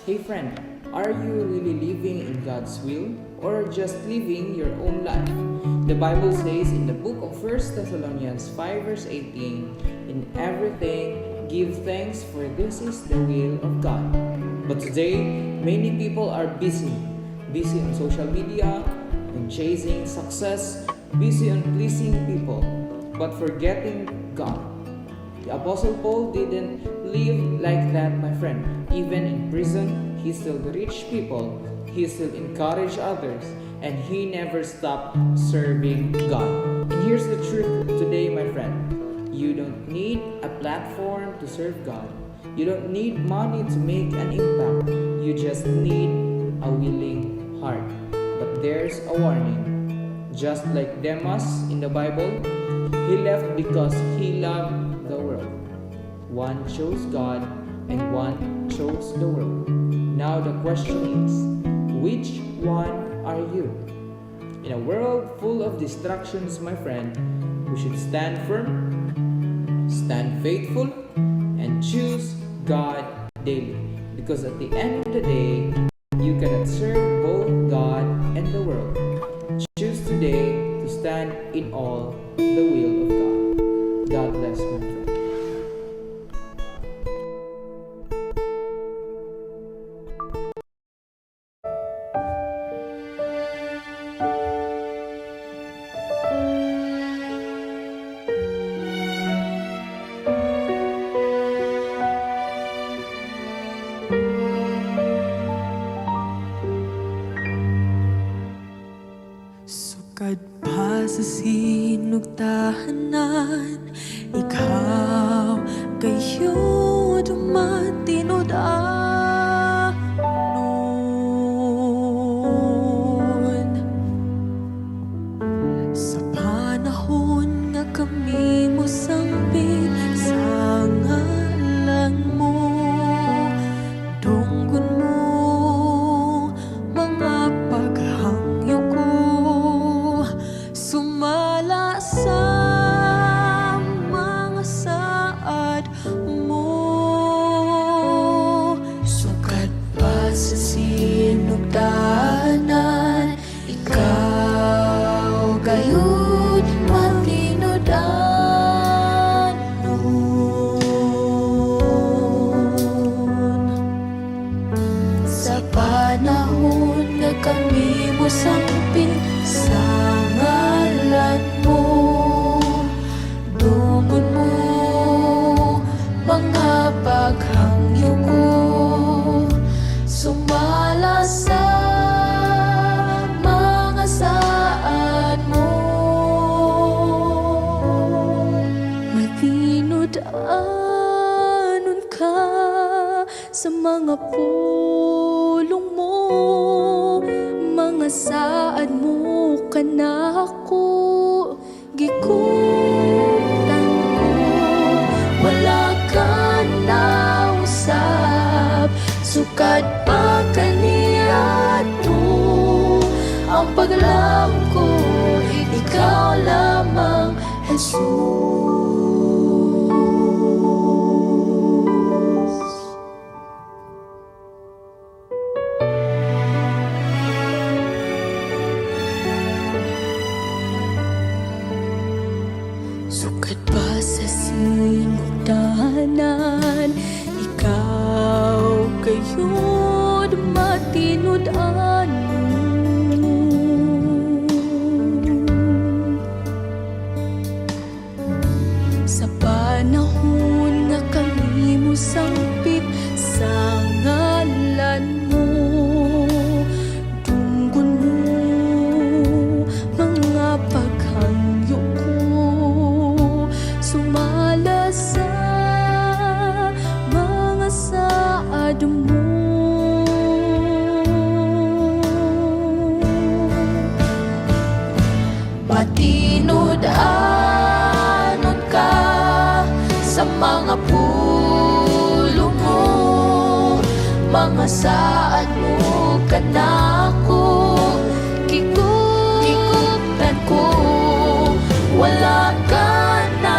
Hey friend, are you really living in God's will or just living your own life? The Bible says in the book of 1 Thessalonians 5 verse 18, "In everything give thanks, for this is the will of God." But today, many people are busy on social media, on chasing success, busy on pleasing people, but forgetting God. The Apostle Paul didn't live like that, my friend. Even in prison, he still reached people, he still encouraged others, and he never stopped serving God. And here's the truth today, my friend. You don't need a platform to serve God. You don't need money to make an impact. You just need a willing heart. But there's a warning. Just like Demas in the Bible, he left because he loved the world. One chose God and one chose the world. Now the question is, which one are you? In a world full of distractions, my friend, we should stand firm, stand faithful, and choose God daily. Because at the end of the day, you cannot serve both God and the world. Choose today to stand in all the will of God. God bless, my friend. Sukad pa sa sinugtahanan, ikaw kayo dumatinud-anon. Sa panahon nga kami mo sambit sa ngalan mo, dunggon mo mga paghangyo ko, sumala sa mga saad mo. Sukat pa sa sinugtahanan, ikaw gayud matinud-anon. Sa panahon nga kami mo sangpit sa ngalan mo, dungon mo mga paghangyo ko, sumala sa mga saad mo. Matinud-anon ka sa mga pulong mo, mga saad mo kanako gikutan ko. Wala ka na usab, sukad pa kaniadto ang paglaom ko, ikaw lamang, Jesus. Sukat pa sa sinugtahanan, ikaw kayo'y matinud-anon. Sa panahon nga kami mo sangpit sa ngalan mo, dunggon mo mga paghangyo ko, sumala sa mga saad mo. Matinud-anon ka sa mga pulong mo, mga saad mo kanako gikutan ko. Wala ka na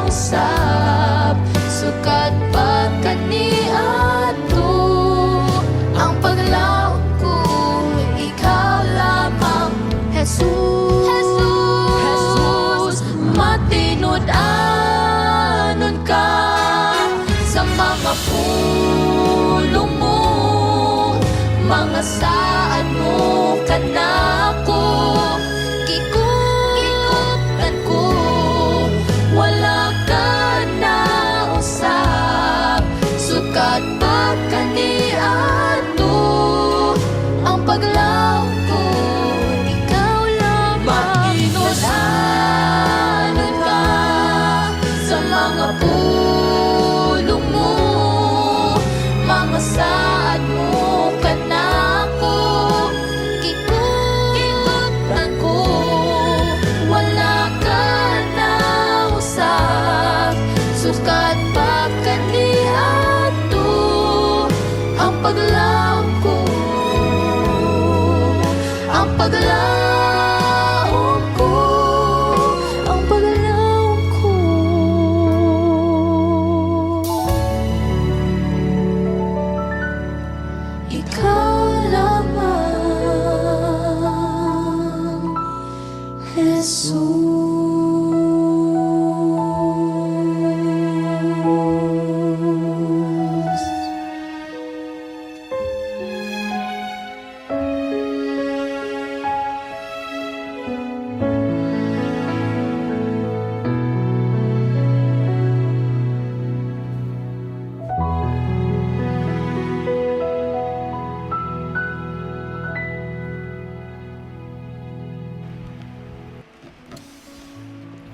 usab, sukat pa kaniadto mga pulong mo, mga saad mo kanako. Kikutan ko, wala ka na usap, sukat pagkaniadto ang paglaom ko, ikaw lamang. Inosanod ka sa mga pulong mo, mga saad mo kanako. Kikutan ko, wala ka na usap, sukat pagkaniadto ang paglaom ko, ang paglaom ko, ang paglaom ko. Ikaw lamang, Jesus.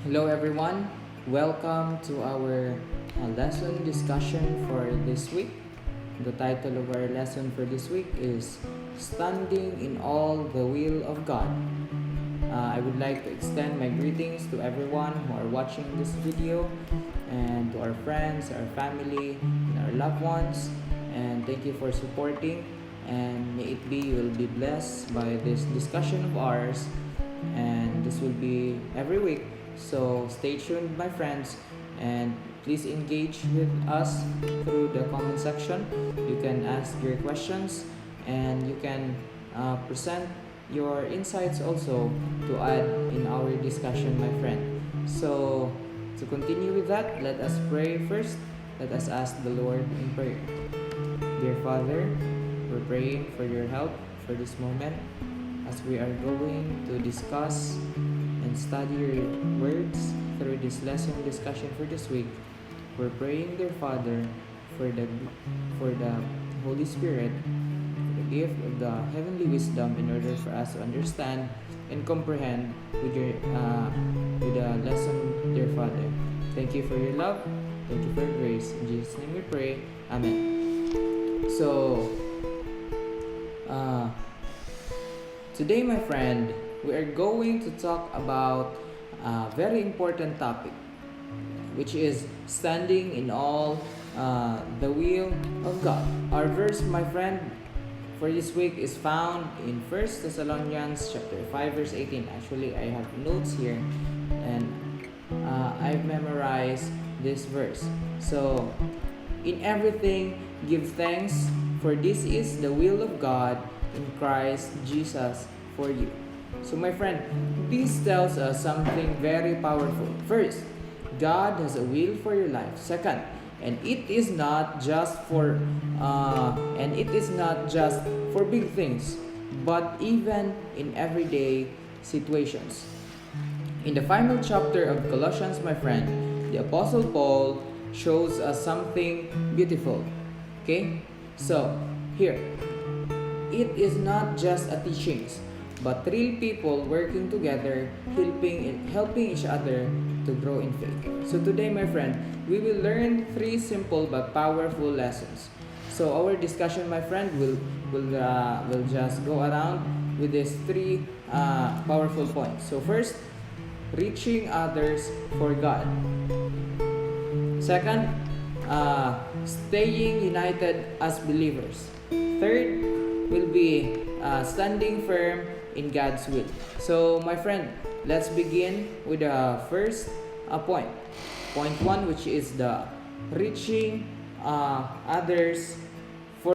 Hello everyone, welcome to our lesson discussion for this week. The title of our lesson for this week is Standing in All the Will of God. I would like to extend my greetings to everyone who are watching this video, and to our friends, our family, and our loved ones. And thank you for supporting, and may it be you will be blessed by this discussion of ours, and this will be every week. So stay tuned, my friends, and please engage with us through the comment section. You can ask your questions, and you can present your insights also to add in our discussion, my friend. So to continue with that, let us pray first. Let us ask the Lord in prayer. Dear Father, we're praying for your help for this moment as we are going to discuss and study your words through this lesson discussion for this week. We're praying, dear Father, for the Holy Spirit, for the gift of the heavenly wisdom in order for us to understand and comprehend with the lesson, dear Father. Thank you for your love. Thank you for your grace. In Jesus' name we pray. Amen. So, today, my friend, we are going to talk about a very important topic, which is standing in all the will of God. Our verse, my friend, for this week is found in 1 Thessalonians chapter 5 verse 18. Actually, I have notes here, and I've memorized this verse. So, in everything, give thanks, for this is the will of God in Christ Jesus for you. So my friend, this tells us something very powerful. First, God has a will for your life. Second, and it is not just for big things, but even in everyday situations. In the final chapter of Colossians, my friend, the Apostle Paul shows us something beautiful. Okay? So, here, it is not just a teachings, but real people working together, helping each other to grow in faith. So today, my friend, we will learn 3 simple but powerful lessons. So our discussion, my friend, will just go around with these 3 powerful points. So first, reaching others for God. Second, staying united as believers. Third will be standing firm in God's will. So my friend, let's begin with the first point. Point 1, which is the reaching others